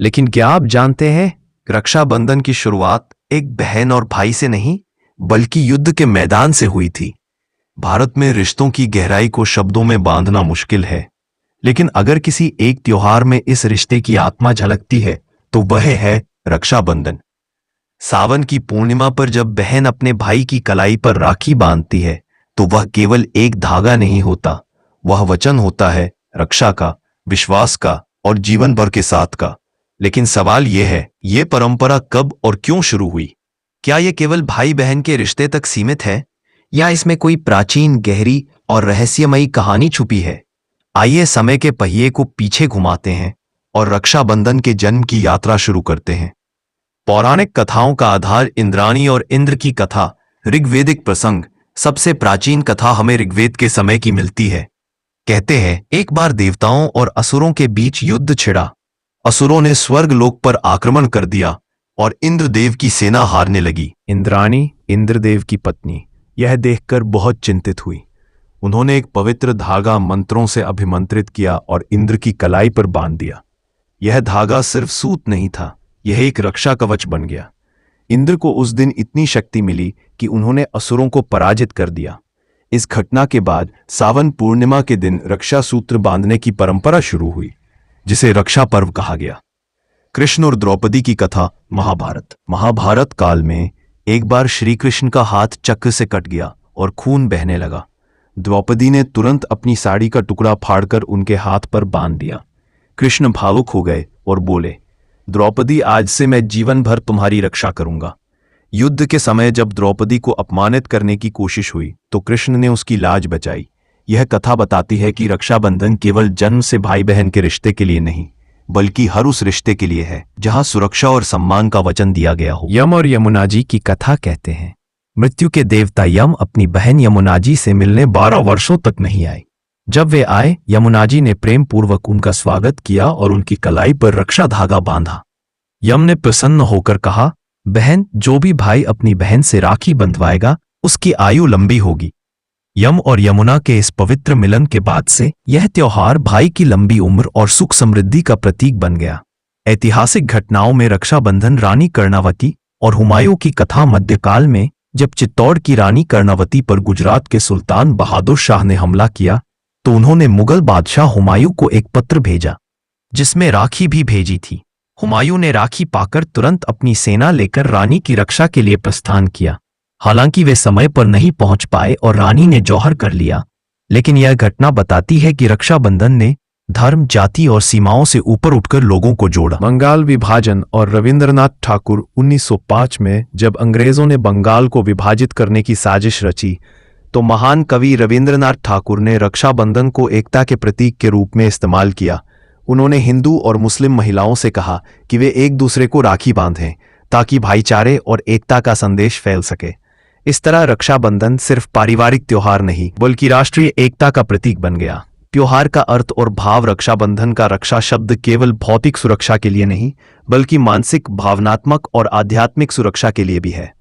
लेकिन क्या आप जानते हैं, रक्षाबंधन की शुरुआत एक बहन और भाई से नहीं बल्कि युद्ध के मैदान से हुई थी। भारत में रिश्तों की गहराई को शब्दों में बांधना मुश्किल है, लेकिन अगर किसी एक त्योहार में इस रिश्ते की आत्मा झलकती है तो वह है रक्षाबंधन। सावन की पूर्णिमा पर जब बहन अपने भाई की कलाई पर राखी बांधती है तो वह केवल एक धागा नहीं होता, वह वचन होता है रक्षा का, विश्वास का और जीवन भर के साथ का। लेकिन सवाल यह है, ये परंपरा कब और क्यों शुरू हुई? क्या यह केवल भाई बहन के रिश्ते तक सीमित है या इसमें कोई प्राचीन, गहरी और रहस्यमयी कहानी छुपी है? आइए समय के पहिए को पीछे घुमाते हैं और रक्षाबंधन के जन्म की यात्रा शुरू करते हैं। पौराणिक कथाओं का आधार इंद्राणी और इंद्र की कथा, ऋग्वेदिक प्रसंग। सबसे प्राचीन कथा हमें ऋग्वेद के समय की मिलती है। कहते हैं, एक बार देवताओं और असुरों के बीच युद्ध छिड़ा। असुरों ने स्वर्ग लोक पर आक्रमण कर दिया और इंद्रदेव की सेना हारने लगी। इंद्राणी, इंद्रदेव की पत्नी, यह देखकर बहुत चिंतित हुई। उन्होंने एक पवित्र धागा मंत्रों से अभिमंत्रित किया और इंद्र की कलाई पर बांध दिया। यह धागा सिर्फ सूत नहीं था, यह एक रक्षा कवच बन गया। इंद्र को उस दिन इतनी शक्ति मिली कि उन्होंने असुरों को पराजित कर दिया। इस घटना के बाद सावन पूर्णिमा के दिन रक्षा सूत्र बांधने की परंपरा शुरू हुई, जिसे रक्षा पर्व कहा गया। कृष्ण और द्रौपदी की कथा, महाभारत काल में एक बार श्री कृष्ण का हाथ चक्र से कट गया और खून बहने लगा। द्रौपदी ने तुरंत अपनी साड़ी का टुकड़ा फाड़कर उनके हाथ पर बांध दिया। कृष्ण भावुक हो गए और बोले, द्रौपदी, आज से मैं जीवन भर तुम्हारी रक्षा करूंगा। युद्ध के समय जब द्रौपदी को अपमानित करने की कोशिश हुई तो कृष्ण ने उसकी लाज बचाई। यह कथा बताती है कि रक्षाबंधन केवल जन्म से भाई बहन के रिश्ते के लिए नहीं, बल्कि हर उस रिश्ते के लिए है जहां सुरक्षा और सम्मान का वचन दिया गया हो। यम और यमुना जी की कथा कहते हैं, मृत्यु के देवता यम अपनी बहन यमुना जी से मिलने 12 वर्षों तक नहीं आए। जब वे आए, यमुना जी ने प्रेम पूर्वक उनका स्वागत किया और उनकी कलाई पर रक्षा धागा बांधा। यम ने प्रसन्न होकर कहा, बहन, जो भी भाई अपनी बहन से राखी बंधवाएगा उसकी आयु लंबी होगी। यम और यमुना के इस पवित्र मिलन के बाद से यह त्योहार भाई की लंबी उम्र और सुख समृद्धि का प्रतीक बन गया। ऐतिहासिक घटनाओं में रक्षाबंधन रानी कर्णावती और हुमायूं की कथा, मध्यकाल में जब चित्तौड़ की रानी कर्णावती पर गुजरात के सुल्तान बहादुर शाह ने हमला किया तो उन्होंने मुगल बादशाह हुमायूं को एक पत्र भेजा जिसमें राखी भी भेजी थी। हुमायूं ने राखी पाकर तुरंत अपनी सेना लेकर रानी की रक्षा के लिए प्रस्थान किया। हालांकि वे समय पर नहीं पहुंच पाए और रानी ने जौहर कर लिया, लेकिन यह घटना बताती है कि रक्षाबंधन ने धर्म, जाति और सीमाओं से ऊपर उठकर लोगों को जोड़ा। बंगाल विभाजन और रविंद्रनाथ ठाकुर 1905 में जब अंग्रेजों ने बंगाल को विभाजित करने की साजिश रची तो महान कवि रविंद्रनाथ ठाकुर ने रक्षाबंधन को एकता के प्रतीक के रूप में इस्तेमाल किया। उन्होंने हिंदू और मुस्लिम महिलाओं से कहा कि वे एक दूसरे को राखी बांधें ताकि भाईचारे और एकता का संदेश फैल सके। इस तरह रक्षाबंधन सिर्फ पारिवारिक त्योहार नहीं बल्कि राष्ट्रीय एकता का प्रतीक बन गया। त्योहार का अर्थ और भाव, रक्षाबंधन का रक्षा शब्द केवल भौतिक सुरक्षा के लिए नहीं बल्कि मानसिक, भावनात्मक और आध्यात्मिक सुरक्षा के लिए भी है।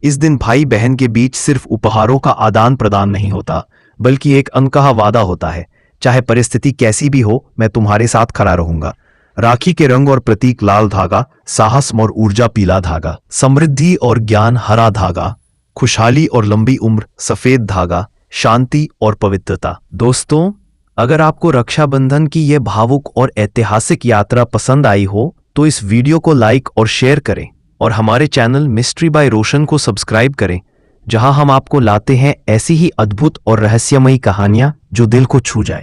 इस दिन भाई बहन के बीच सिर्फ उपहारों का आदान प्रदान नहीं होता बल्कि एक अनकहा वादा होता है, चाहे परिस्थिति कैसी भी हो, मैं तुम्हारे साथ खड़ा रहूंगा। राखी के रंग और प्रतीक, लाल धागा साहस और ऊर्जा, पीला धागा समृद्धि और ज्ञान, हरा धागा खुशहाली और लंबी उम्र, सफेद धागा शांति और पवित्रता। दोस्तों, अगर आपको रक्षाबंधन की यह भावुक और ऐतिहासिक यात्रा पसंद आई हो तो इस वीडियो को लाइक और शेयर करें और हमारे चैनल मिस्ट्री बाय रोशन को सब्सक्राइब करें, जहां हम आपको लाते हैं ऐसी ही अद्भुत और रहस्यमयी कहानियां जो दिल को छू जाए।